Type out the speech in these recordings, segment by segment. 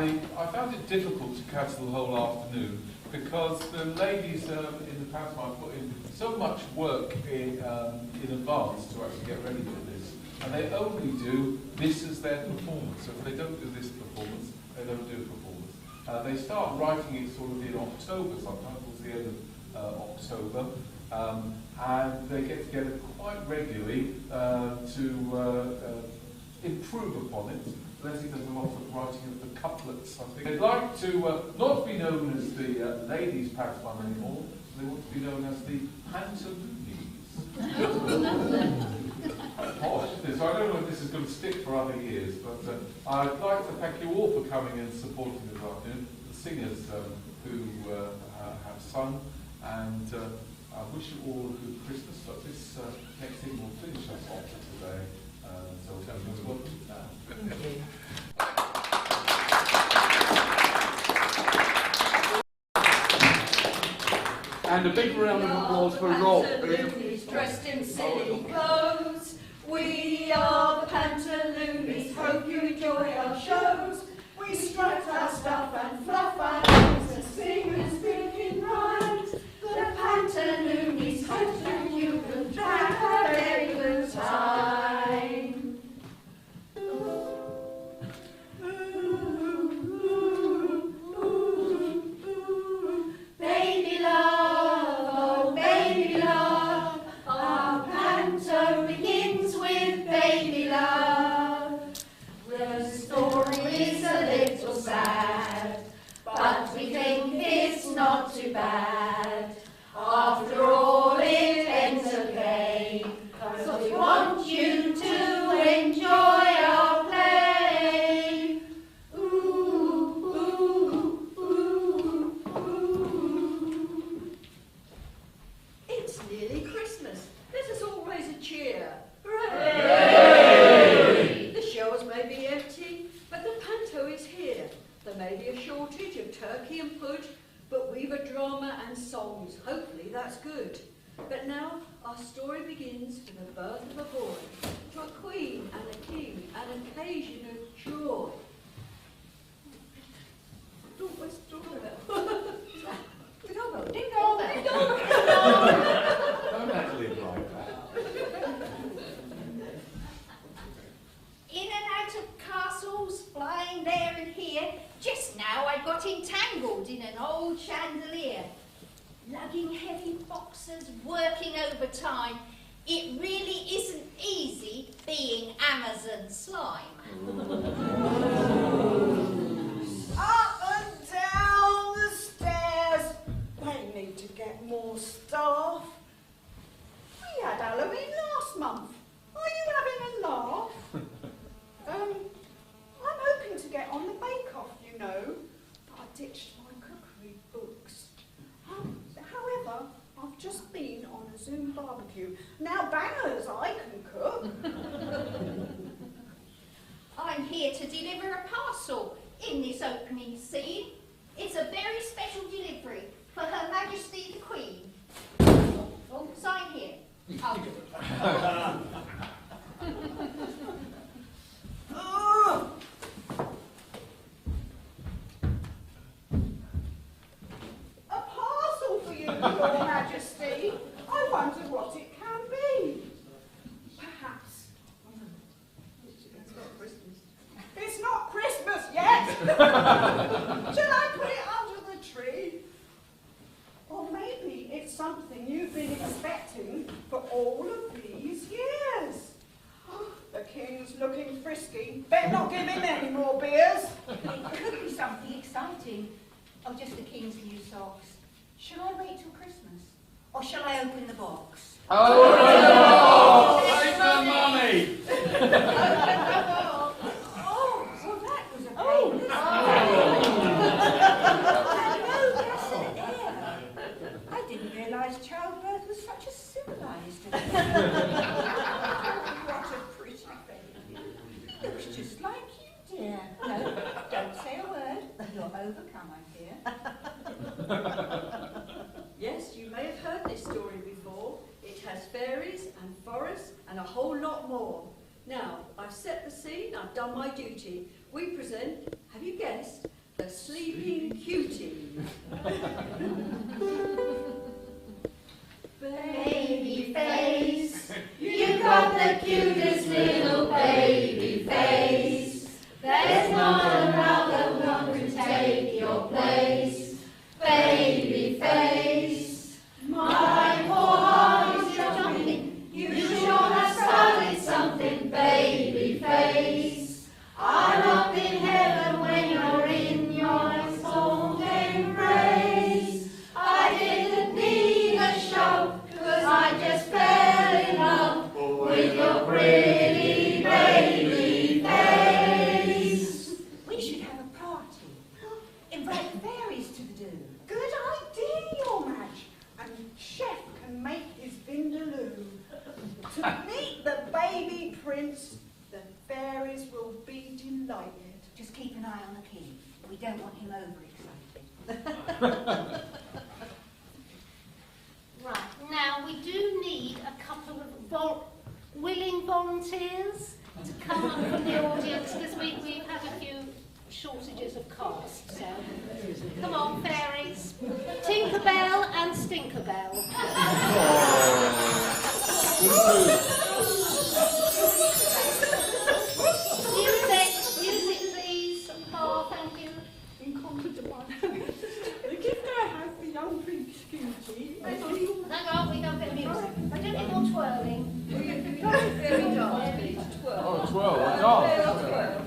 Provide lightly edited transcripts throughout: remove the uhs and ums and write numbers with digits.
I found it difficult to cancel the whole afternoon because the ladies in the pantomime put in so much work in advance to actually get ready for this. And they only do this as their performance. So if they don't do this performance, they don't do a performance. They start writing it sort of in October, sometimes towards the end of October. And they get together quite regularly to improve upon it. Lesley does a lot of writing of the couplets, I think. They'd like to not be known as the ladies' pantomime anymore, they want to be known as the Pantaloonies. So I don't know if this is going to stick for other years, but I'd like to thank you all for coming and supporting this afternoon, the singers who have sung, and I wish you all a good Christmas, but this next thing will finish us off today. So everyone's welcome now. Thank you. And a big round of applause for Rob. Pantaloonies dressed in silly clothes. We are the Pantaloonies. Hope you enjoy our shows. We strut our stuff and fluff our nose and sing and speak in rhymes. The Pantaloonies hope that you can have a very good time. Baby love, oh baby love, our panto begins with baby love. The story is a little sad, but we think it's not too bad. After all, it ends okay, 'cause we want you to enjoy our play. Ooh, ooh, ooh, ooh. It's nearly Christmas. Let us all raise a cheer. Hooray! The shelves may be empty, but the panto is here. There may be a shortage of turkey and pudge, but we've a drama and songs. Hopefully that's good. But now our story begins with the birth of a boy, to a queen and a king, an occasion of joy. Oh, where's the doorbell? Ding dong, ding dong, ding dong. Don't have to live like that. In and out of castles, flying there and here. Just now I got entangled in an old chandelier. Lugging heavy boxes, working overtime. It really isn't easy being Amazon slime. Up and down the stairs. They need to get more staff. We had Halloween last month. Are you having a laugh? I'm hoping to get on the bake-off, you know, but I ditched my cookery books. However, I've just been on a Zoom barbecue. Now bangers, I can cook. I'm here to deliver a parcel in this opening scene. It's a very special delivery for Her Majesty the Queen. Oh, sign here. Oh. A parcel for you, Your Majesty. I wonder what it can be. Perhaps. It's not Christmas. It's not Christmas yet. Shall I put it under the tree? Or maybe it's something you've been expecting for all of these years. The king's looking frisky. Better not give him any more beers. It could be something exciting. Oh, just the King's new socks. Shall I wait till Christmas? Or shall I open the box? Oh, save the money! Oh, well that was a pain. Hello, Blessed Air. I didn't realise childbirth was such a civilised affair. What a pretty baby. Looks just like you, dear. No, don't say a word. You're overcome, I fear. Yes, you may have heard this story before. It has fairies and forests and a whole lot more. Now, I've set the scene, I've done my duty. We present, have you guessed, sleeping Cutie. Baby face, you got the cutest little baby face. There's not another one to take your place. Baby face, my poor heart is jumping. You sure have started something, baby face. I'm up in heaven when you're in your fond embrace. I didn't need a show, 'cause I just fell in love with your pretty baby face. We should have a party. Invite the fairies to the do. Good idea, your match. And Chef can make his vindaloo. To meet the baby prince, the fairies will be delighted. Just keep an eye on the king. We don't want him overexcited. Right, now we do need a couple of willing volunteers to come up from the audience, because we've had a few shortages of cast. So come on, fairies. Tinkerbell and Stinkerbell. Music, please. Oh, thank you. Incompatible. The gift I have for young Prince Cutie. Hang on, we don't get music. I don't need more twirling. Very dance, please. Twirl. Oh, 12, dance. Twirl.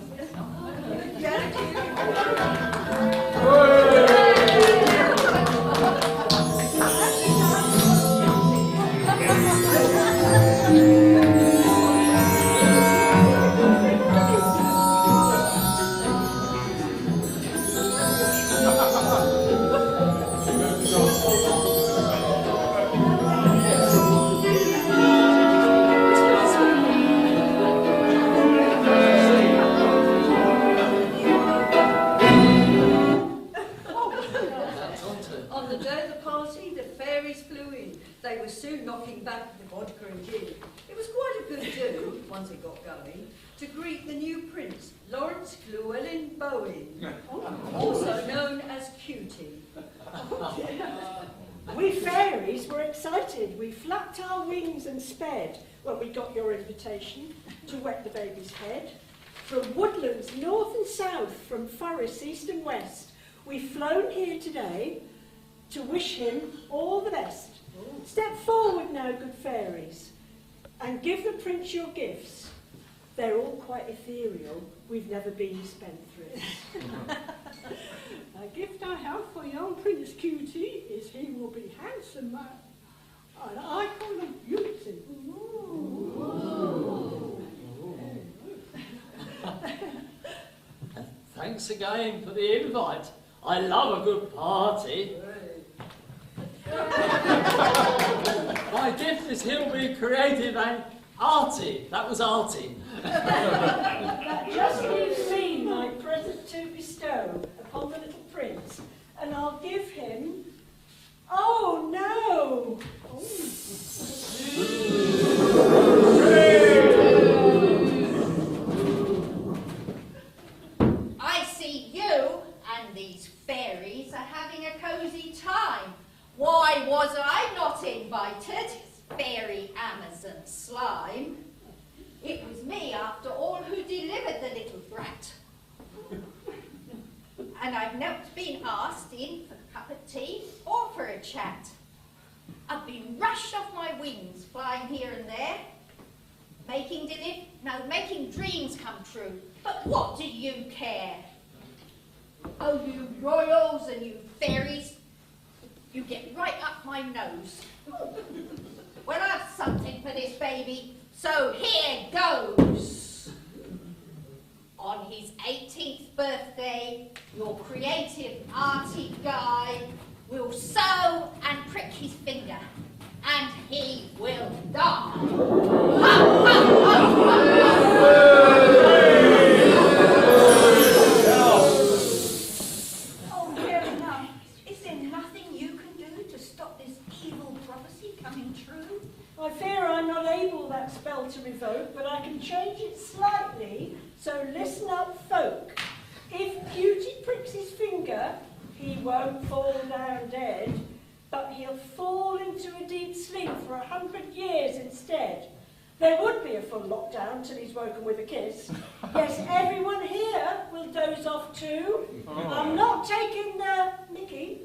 On the day of the party, the fairies flew in. They were soon knocking back the vodka and gin. It was quite a good do, once it got going, to greet the new prince, Lawrence Llewellyn Bowen, also known as Cutie. We fairies were excited. We flapped our wings and sped when we got your invitation to wet the baby's head. From woodlands north and south, from forests east and west, we've flown here today to wish him all the best. Step forward now, good fairies, and give the prince your gifts. They're all quite ethereal. We've never been spendthrifts. A gift I have for young Prince Cutie is he will be handsome man. And I call him Beauty. Thanks again for the invite. I love a good party. My gift is he'll be creative and arty. That was arty. That just leaves me my present to bestow upon the little prince, and I'll give him... Oh, no! I see you and these fairies are having a cosy time. Why was I not invited, fairy Amazon slime? It was me, after all, who delivered the little brat. And I've not been asked in for a cup of tea or for a chat. I've been rushed off my wings, flying here and there, making dreams come true. But what do you care? Oh, you royals and you fairies, you get right up my nose. Well, I've something for this baby, so here goes. On his 18th birthday, your creative, arty guy will sew and prick his finger, and he will die. Oh, dear enough. Is there nothing you can do to stop this evil prophecy coming true? I fear I'm not able that spell to revoke, but I can change it slightly, so listen up, folk. If Cutie pricks his finger, He won't fall down dead, but he'll fall into a deep sleep for 100 years instead. There would be a full lockdown till he's woken with a kiss. Yes, everyone here will doze off too. I'm not taking Mickey.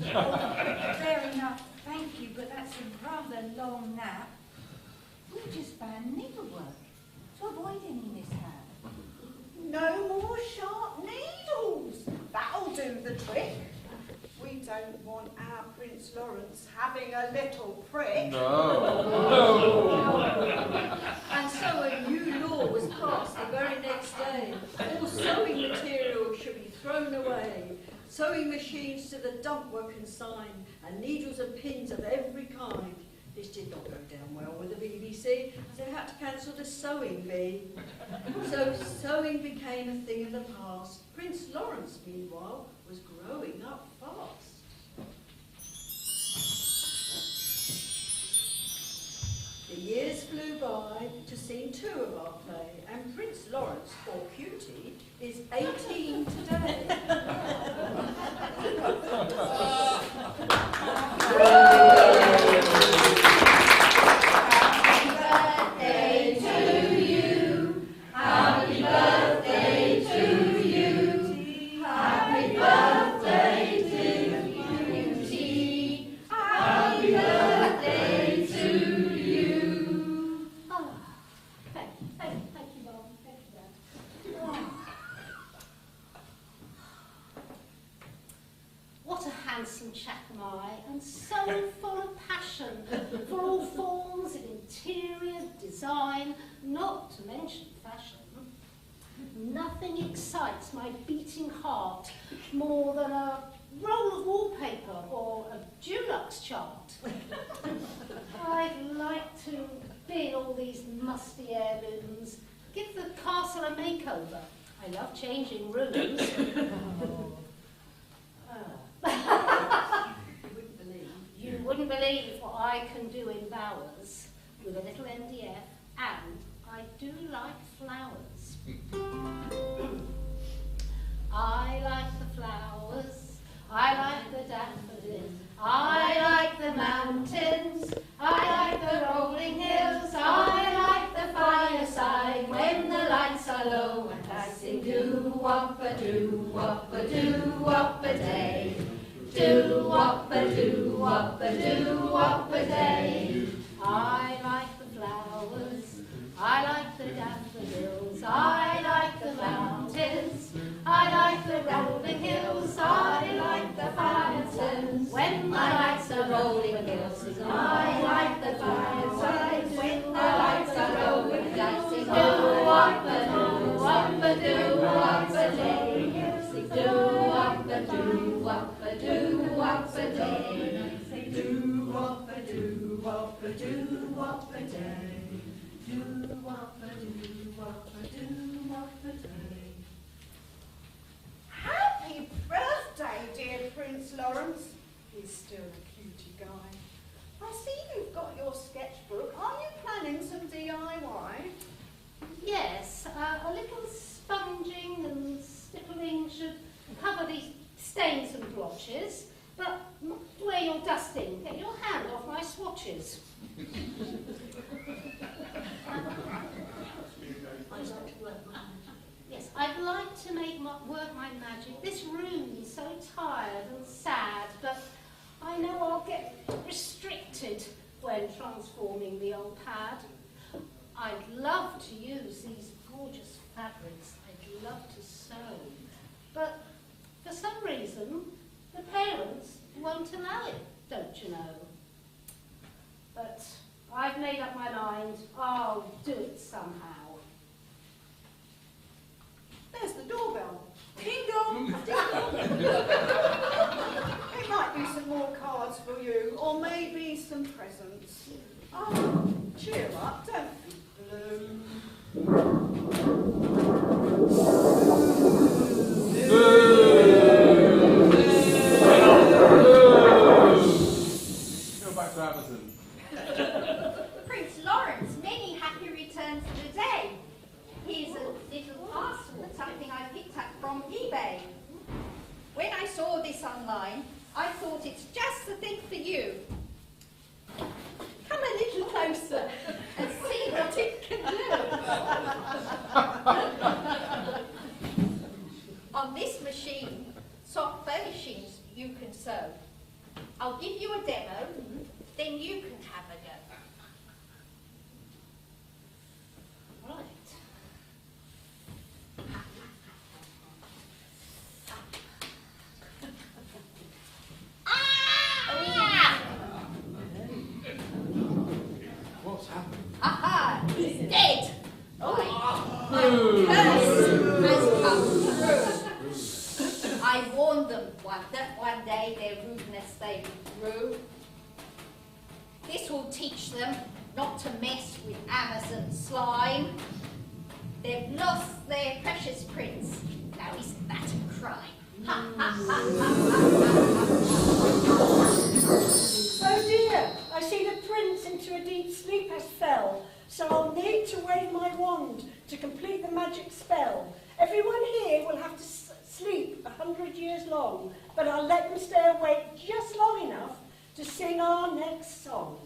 Fair enough, thank you, but that's a rather long nap. We just banned needlework to avoid any mishap. No more sharp needles. That'll do the trick. We don't want our Prince Lawrence having a little prick. And so a new law was passed the very next day. All sewing material should be thrown away. Sewing machines to the dump were consigned, and needles and pins of every kind. This did not go down well with the BBC, as they had to cancel the sewing bee. So sewing became a thing of the past. Prince Lawrence, meanwhile, was growing up fast. The years flew by to scene 2 of our play, and Prince Lawrence, or Cutie, is 18 today. Handsome chap am I, and so full of passion for all forms of interior design, not to mention fashion. Nothing excites my beating heart more than a roll of wallpaper or a Dulux chart. I'd like to bin all these musty heirlooms, give the castle a makeover. I love changing rooms. You wouldn't believe what I can do in Bowers with a little MDF, and I do like flowers. I like the flowers, I like the daffodils, I like the mountains, I like the rolling hills, I like the fireside when the lights are low, and I sing do-wop-a-doo-wop-a-doo-wop-a-day. Do-wop-a-doo-wop-a-doo-wop-a-day. I like the flowers, I like the daffodils, I like the mountains, I like the rolling hills, I like the fireside when the lights are rolling hills, I like the fireside when the lights are rolling hills. Do-wop-a-doo-wop-a-doo-wop-a-day. Do-wop-a-doo-wop-a-doo-wop-a-day. Do-wop-a-doo-wop-a-doo-wop-a-day. Do-wop-a-doo-wop-a-doo-wop-a-day. Happy birthday, dear Prince Lawrence. He's still a cutie guy. I see you've got your sketchbook. Are you planning some DIY? Yes, a little sponging and stippling should cover these stains and blotches, but not where you're dusting. Get your hand off my swatches. Yes, I'd like to work my magic. This room's so tired and sad, but I know I'll get restricted when transforming the old pad. I'd love to use these gorgeous fabrics. I'd love to sew. But for some reason, the parents won't allow it, don't you know? But I've made up my mind. I'll do it somehow. There's the doorbell. Ding dong! Ding dong! It might be some more cards for you, or maybe some presents. Oh, cheer up, don't be blue. Go back to Amazon. Prince Lawrence, many happy returns of the day. Here's a little parcel, something I picked up from eBay. When I saw thought it's just the thing for you. Come a little closer and see what it can do. On this machine, soft furnishings you can sew. I'll give you a demo, then you can have a go. Right. What's happened? Aha! He's dead! My curse has come through. I warned them that one day their rudeness they withdrew. This will teach them not to mess with Amazon slime. They've lost their precious prince. Now isn't that a crime? Oh dear, I see the prince into a deep sleep has fell, so I'll need to wave my wand to complete the magic spell. Everyone here will have to sleep 100 years long, but I'll let them stay awake just long enough to sing our next song.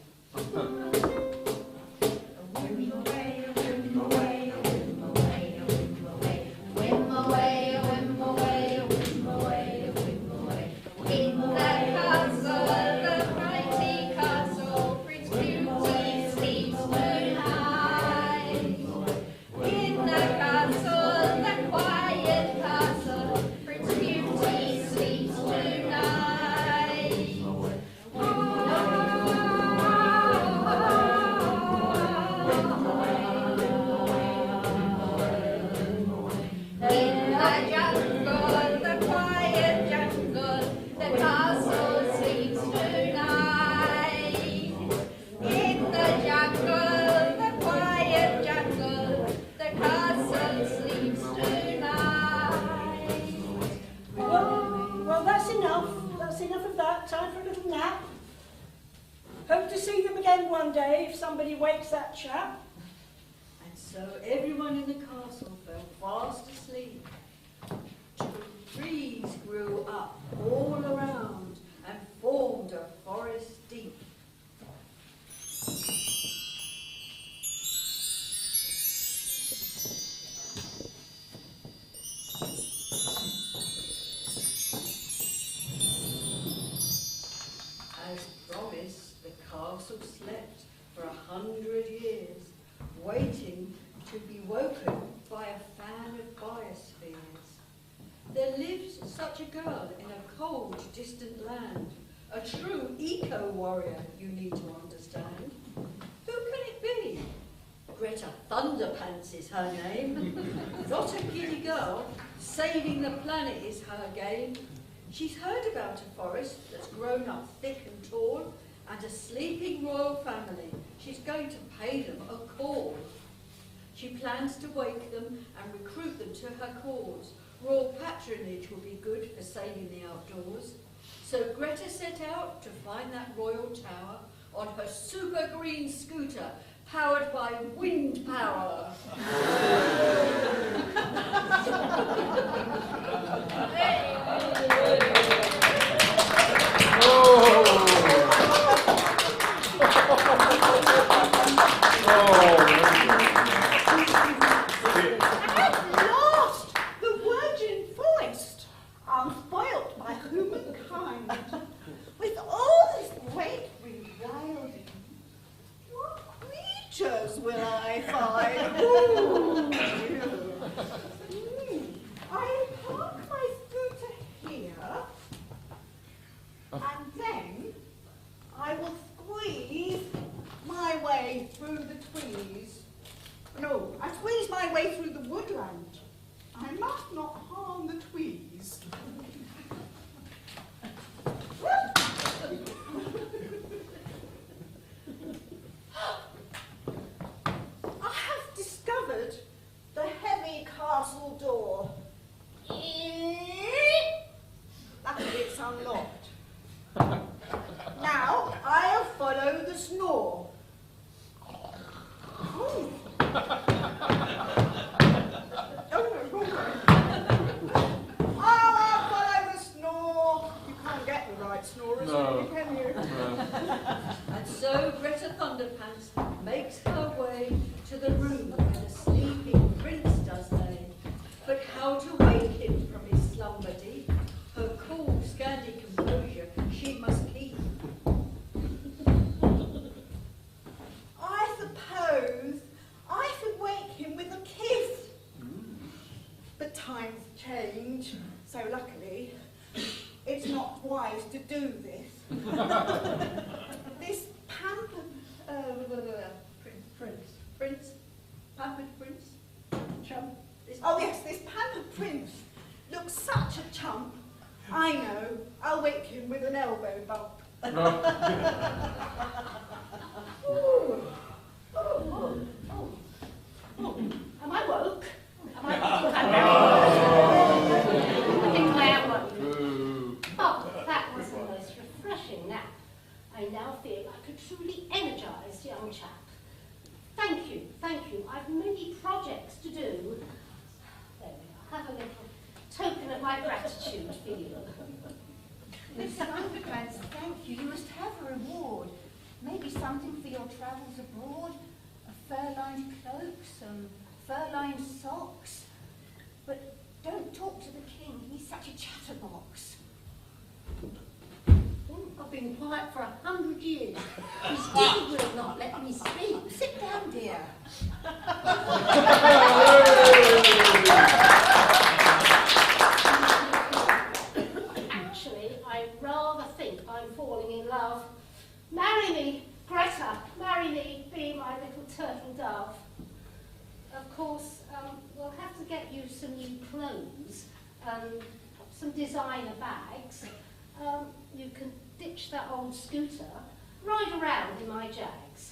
Wakes that chap. And so everyone in the castle fell fast asleep. Trees grew up all around and formed a forest deep. As promised, the castle slept for 100 years, waiting to be woken by a fan of biospheres. There lived such a girl in a cold, distant land, a true eco-warrior, you need to understand. Who can it be? Greta Thunderpants is her name. Not a giddy girl, saving the planet is her game. She's heard about a forest that's grown up thick and tall, and a sleeping royal family. She's going to pay them a call. She plans to wake them and recruit them to her cause. Royal patronage will be good for saving the outdoors. So Greta set out to find that royal tower on her super green scooter, powered by wind power. underpants, makes her way to the room where the sleeping prince does lay. But how to wake him from his slumber deep? Her cool, scanty composure she must keep. I suppose I could wake him with a kiss. But times change, so luckily, it's not wise to do this. This pampered pampered prince, chump. Oh yes, this pampered prince looks such a chump. I know, I'll wake him with an elbow bump. Am I woke? Am I woke? I think I am woke. Oh, that was the most refreshing nap. I now feel like a truly energised young chap. Thank you, thank you. I've many projects to do. There we are. Have a little token of my gratitude for you. Mrs. Underpants, thank you. You must have a reward. Maybe something for your travels abroad. A fur-lined cloak, some fur-lined socks. But don't talk to the king. He's such a chatterbox. I've been quiet for 100 years. He still will not let me speak. Sit down, dear. Actually, I rather think I'm falling in love. Marry me, Greta. Marry me, be my little turtle dove. Of course, we'll have to get you some new clothes and some designer bags. You can ditch that old scooter, ride around in my Jags.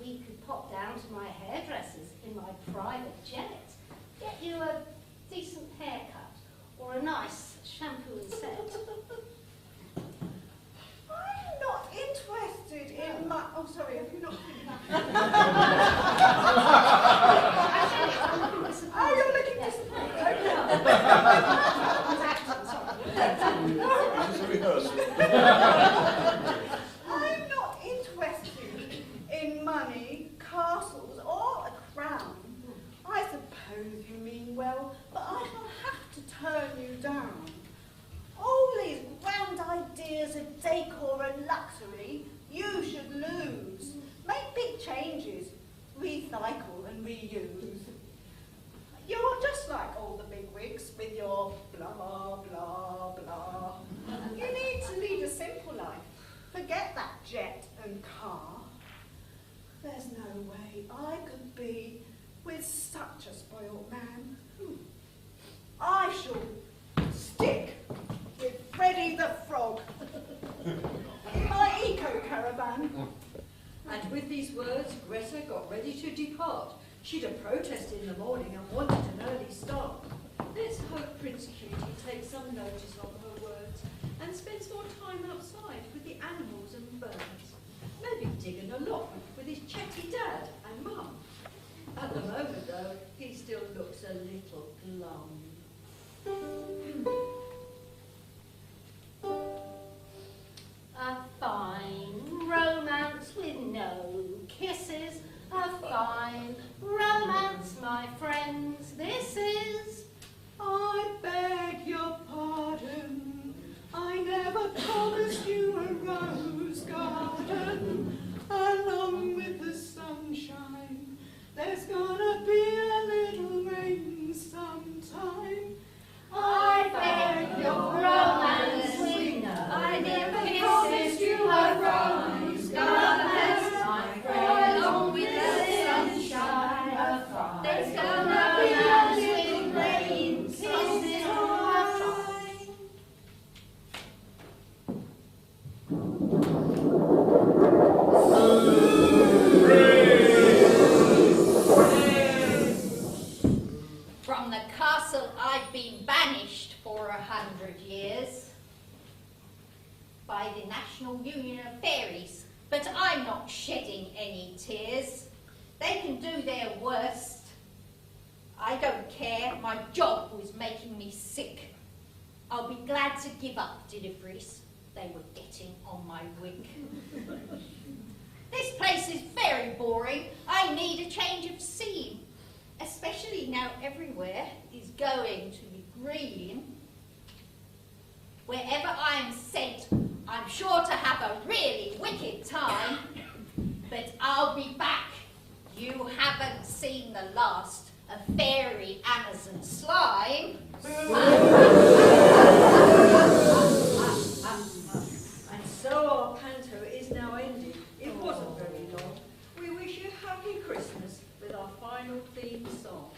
We could pop down to my hairdresser's in my private jet, get you a decent haircut or a nice shampoo and set. I'm not interested in my... Oh, sorry, have you not finished? Oh, you're looking disappointed. I'm not interested in money, castles, or a crown. I suppose you mean well, but I shall have to turn you down. All these grand ideas of decor and luxury you should lose. Make big changes, recycle and reuse. You're just like all the bigwigs with your blah, blah, blah. You need to lead a simple life. Forget that jet and car. There's no way I could be with such a spoiled man. I shall stick with Freddy the Frog in my eco-caravan. And with these words, Greta got ready to depart. She'd a protest in the morning and wanted an early start. Let's hope Prince Cutie takes some notice of her words and spends more time outside with the animals and birds. Maybe digging a lot with his chatty dad and mum. At the moment, though, he still looks a little glum. A fine romance with no kisses. A fine romance, my friends, this is. I beg your pardon, I never promised you a rose garden along with the sunshine. There's gonna be a little rain sometime. I beg your romance with no I never promised you a rose garden along with the sunshine. There's gonna be a little rain sometime. From the castle I've been banished for 100 years by the National Union of Fairies, but I'm not shedding any tears. They can do their worst. I don't care, my job was making me sick. I'll be glad to give up deliveries. They were getting on my wig. This place is very boring. I need a change of scene. Especially now everywhere is going to be green. Wherever I am sent, I'm sure to have a really wicked time. But I'll be back. You haven't seen the last of Fairy Amazon Slime. And so our panto is now ended. It wasn't very long. We wish you happy Christmas with our final theme song.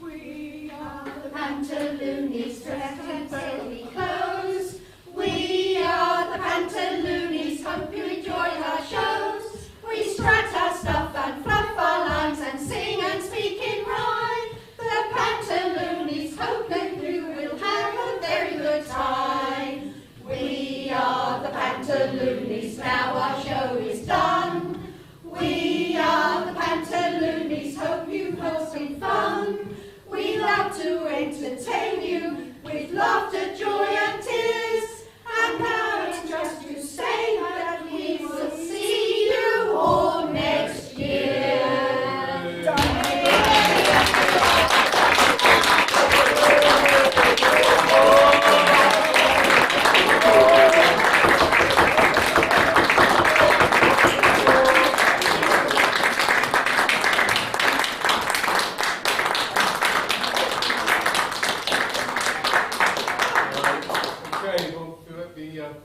We are the Pantaloonies, dressed in silly clothes. We are the Pantaloonies, hope you enjoy our shows. We strut our stuff and fluff our lines and sing and speak in rhyme. The Pantaloonies, hoping you will have a very good time. We are the Pantaloonies, now our show is done. We are the Pantaloonies, hope you've had some fun. We love to entertain you with laughter, joy and tears. And now it's just to say that we will see you all next year.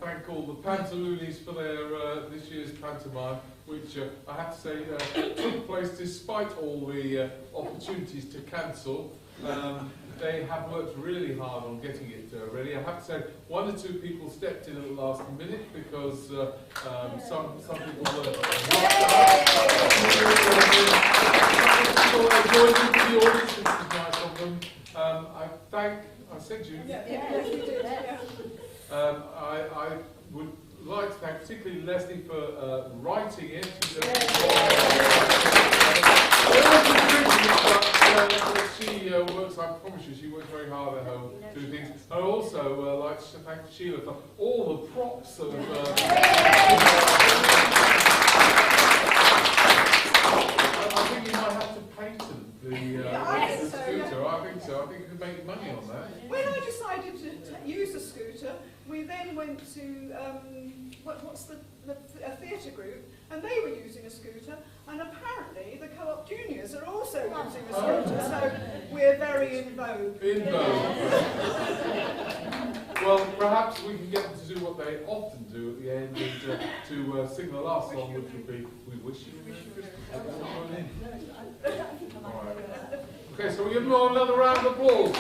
Thank all the Pantaloonies for their this year's pantomime, which I have to say took place despite all the opportunities to cancel. They have worked really hard on getting it ready. I have to say, one or two people stepped in at the last minute because some people were joined into the audience, which is nice of them. I said you. Yes, we did. I would like to thank particularly Lesley for writing it. She works, I promise you, she works very hard at home doing things. I also like to thank Sheila for all the props that have I think you might have to patent the scooter. I think so. I think you could make money on that. When I decided to use a scooter, we then went to a theatre group, and they were using a scooter, and apparently the Co-op Juniors are also using a scooter, so we're very in vogue. In vogue. Well, perhaps we can get them to do what they often do at the end, and to sing the last song, which would be "We Wish You a Merry Christmas." All right. Okay, so we give them all another round of applause.